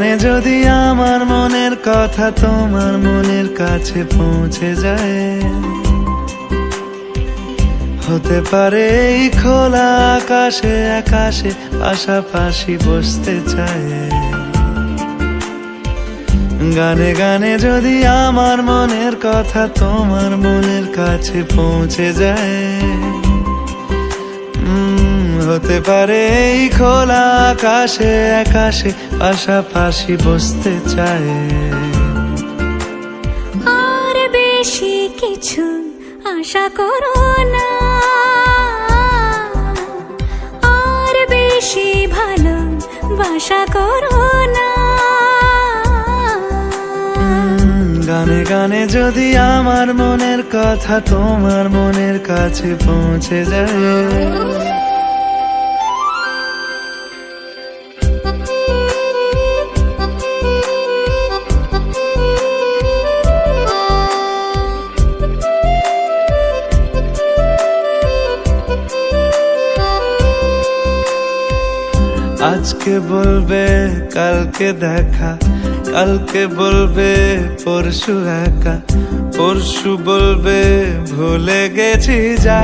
গানে যদি আমার মনের কথা তোমার মনের কাছে পৌঁছে যায়, হতে পারে এই খোলা আকাশে আকাশে পাশাপাশি বসতে চায়। গানে গানে যদি আমার মনের কথা তোমার মনের কাছে পৌঁছে যায়, হতে পারে এই খোলা আকাশে আকাশে পাশাপাশি বসতে চায়। আর বেশি কিছু আশা করো না, আর বেশি ভালোবাসা করো না। গানে গানে যদি আমার মনের কথা তোমার মনের কাছে পৌঁছে যায়, আজকে বলবে কালকে দেখা, কালকে বলবে পরশু একা, পরশু বলবে ভুলে গেছি যা।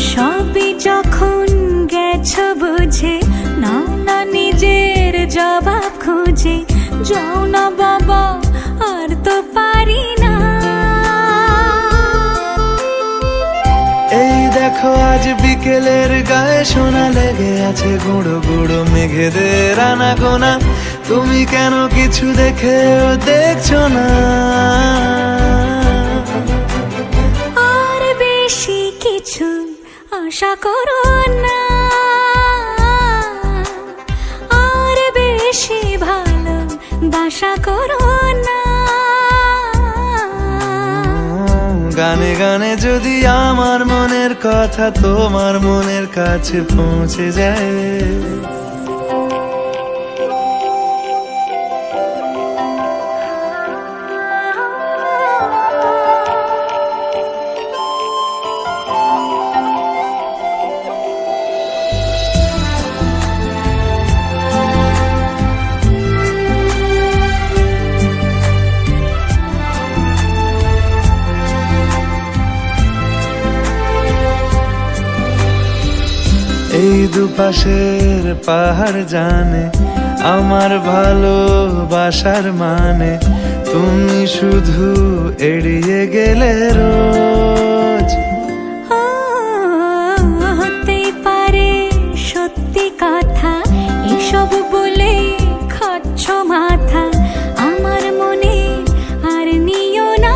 সবই যখন গেছো বুঝে, নাও না নিজের জবাব খুঁজে। যাও না বাবা, আর তো পারি না। এই দেখো আজ বিকেলের গায়ে সোনা লেগে আছে গুঁড়ো গুঁড়ো মেঘেদের আনাগোনা। তুমি কেন কিছু দেখেও দেখছো না? আর বেশি কিছু আশা করো না, আর বেশি ভালোবাসা করো না। গানে গানে যদি আমার মনের কথা তোমার মনের কাছে পৌঁছে যায়, এই দুপাশের পাহাড় জানে আমার ভালোবাসার মানে। তুমি শুধু এড়িয়ে গেলে রোজ। হতেই পারে সত্যি কথা, এসব বলে খাচ্ছ মাথা। আমার মনে আর নিও না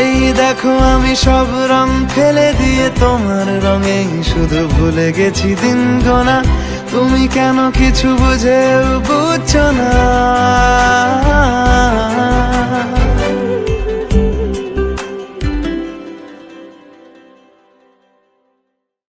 এই দেখো আমি সব রং ফেলে দিয়ে তোমার রঙেই শুধু ভুলে গেছি দিন গোনা। তুমি কেন কিছু বুঝেও বুঝছো না?